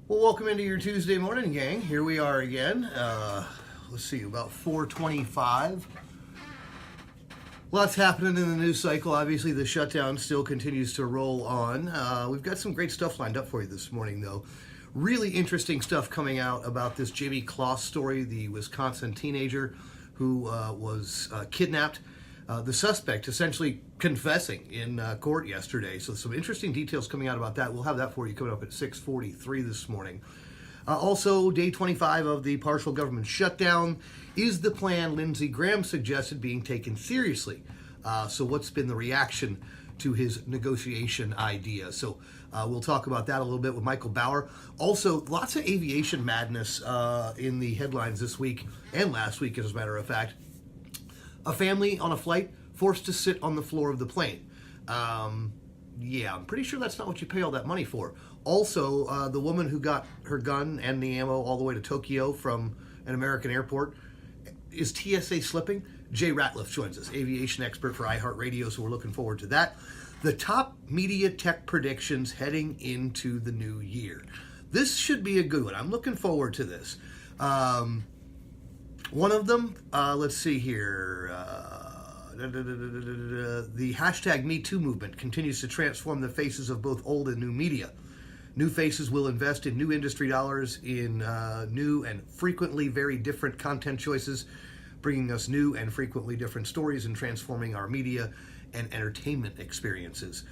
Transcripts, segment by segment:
Well, welcome into your Tuesday morning, gang. Here we are again. Let's see, about 4:25. Lots happening in the news cycle. Obviously, the shutdown still continues to roll on. We've got some great stuff lined up for you this morning, though. Really interesting stuff coming out about this Jamie Closs story, the Wisconsin teenager who was kidnapped. The suspect essentially confessing in court yesterday. So some interesting details coming out about that. We'll have that for you coming up at 6:43 this morning. Also, day 25 of the partial government shutdown. Is the plan Lindsey Graham suggested being taken seriously? So what's been the reaction to his negotiation idea? So we'll talk about that a little bit with Michael Bauer. Also, lots of aviation madness in the headlines this week and last week, as a matter of fact. A family on a flight forced to sit on the floor of the plane. Yeah, I'm pretty sure that's not what you pay all that money for. Also, the woman who got her gun and the ammo all the way to Tokyo from an American airport. Is TSA slipping? Jay Ratliff joins us, aviation expert for iHeartRadio, so we're looking forward to that. The top media tech predictions heading into the new year. This should be a good one. I'm looking forward to this. One of them, let's see here, the hashtag MeToo movement continues to transform the faces of both old and new media. New faces will invest in new industry dollars in new and frequently very different content choices, bringing us new and frequently different stories and transforming our media and entertainment experiences.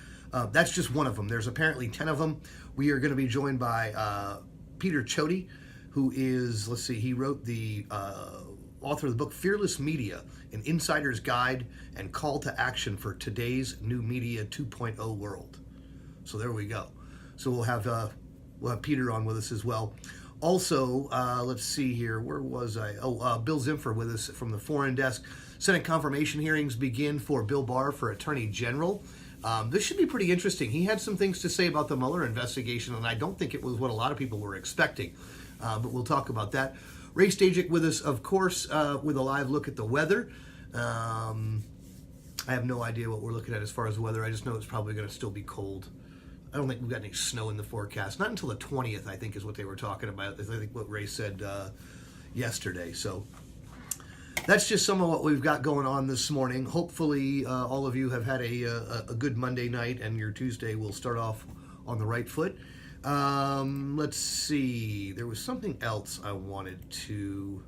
That's just one of them. There's apparently 10 of them. We are going to be joined by Peter Chody, who is, let's see, he wrote the author of the book Fearless Media, an insider's guide and call to action for today's new media 2.0 world. So there we go. So we'll have Peter on with us as well. Also, let's see here, where was I? Bill Zimfer with us from the Foreign Desk. Senate confirmation hearings begin for Bill Barr for Attorney General. This should be pretty interesting. He had some things to say about the Mueller investigation, and I don't think it was what a lot of people were expecting. But we'll talk about that. Ray Stajic with us, of course, with a live look at the weather. I have no idea what we're looking at as far as weather. I just know it's probably going to still be cold. I don't think we've got any snow in the forecast. Not until the 20th, I think, is what they were talking about. I think what Ray said yesterday. So that's just some of what we've got going on this morning. Hopefully, all of you have had a good Monday night, and your Tuesday will start off on the right foot. Let's see. There was something else I wanted to...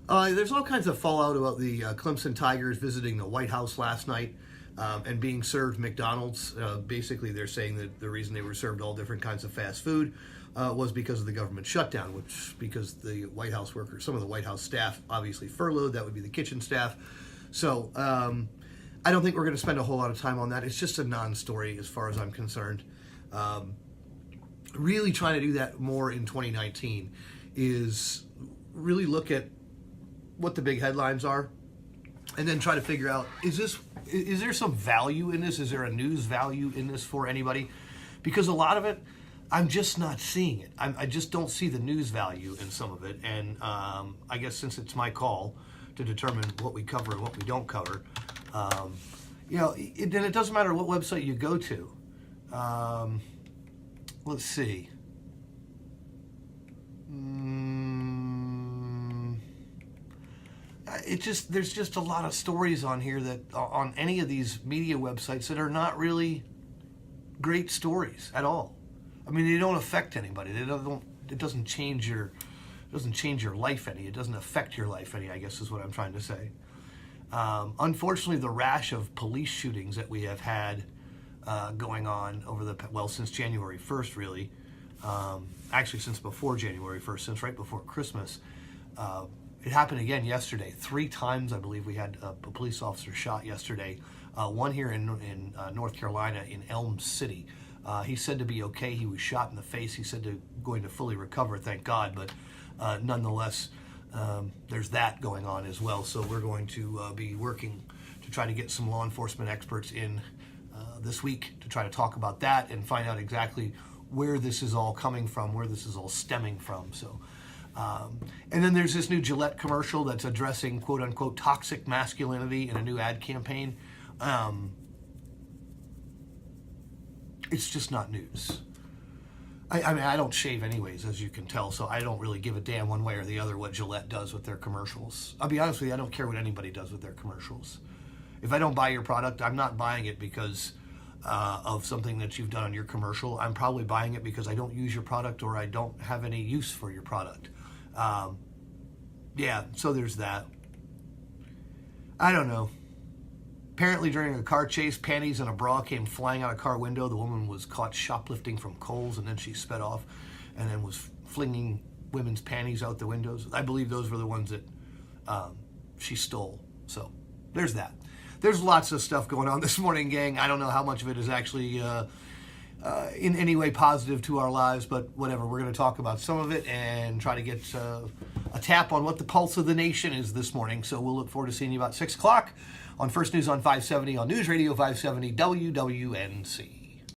there's all kinds of fallout about the Clemson Tigers visiting the White House last night and being served McDonald's. Basically, they're saying that the reason they were served all different kinds of fast food was because of the government shutdown, because the White House workers, some of the White House staff obviously furloughed. That would be the kitchen staff. So I don't think we're going to spend a whole lot of time on that. It's just a non-story as far as I'm concerned. Really trying to do that more in 2019 is really look at what the big headlines are and then try to figure out, is there some value in this? Is there a news value in this for anybody? Because a lot of it, I'm just not seeing it. I just don't see the news value in some of it. And I guess since it's my call to determine what we cover and what we don't cover, then it doesn't matter what website you go to. Let's see. There's just a lot of stories on here that on any of these media websites that are not really great stories at all. I mean, they don't affect anybody. It doesn't change your life any. It doesn't affect your life any, I guess is what I'm trying to say. Unfortunately, the rash of police shootings that we have had going on since January 1st, really. Actually, since before January 1st, since right before Christmas. It happened again yesterday. 3 times, I believe, we had a police officer shot yesterday. One here in North Carolina in Elm City. He said to be okay. He was shot in the face. He said going to fully recover, thank God. But nonetheless, there's that going on as well. So we're going to be working to try to get some law enforcement experts in this week to try to talk about that and find out exactly where this is all coming from, where this is all stemming from. So, and then there's this new Gillette commercial that's addressing quote-unquote toxic masculinity in a new ad campaign. It's just not news. I mean, I don't shave anyways, as you can tell, so I don't really give a damn one way or the other what Gillette does with their commercials. I'll be honest with you, I don't care what anybody does with their commercials. If I don't buy your product, I'm not buying it because of something that you've done on your commercial. I'm probably buying it because I don't use your product or I don't have any use for your product. Yeah, so there's that. I don't know. Apparently during a car chase, panties and a bra came flying out a car window. The woman was caught shoplifting from Kohl's, and then she sped off and then was flinging women's panties out the windows. I believe those were the ones that she stole. So there's that. There's lots of stuff going on this morning, gang. I don't know how much of it is actually in any way positive to our lives, but whatever. We're going to talk about some of it and try to get a tap on what the pulse of the nation is this morning. So we'll look forward to seeing you about 6 o'clock on First News on 570 on News Radio 570 WWNC.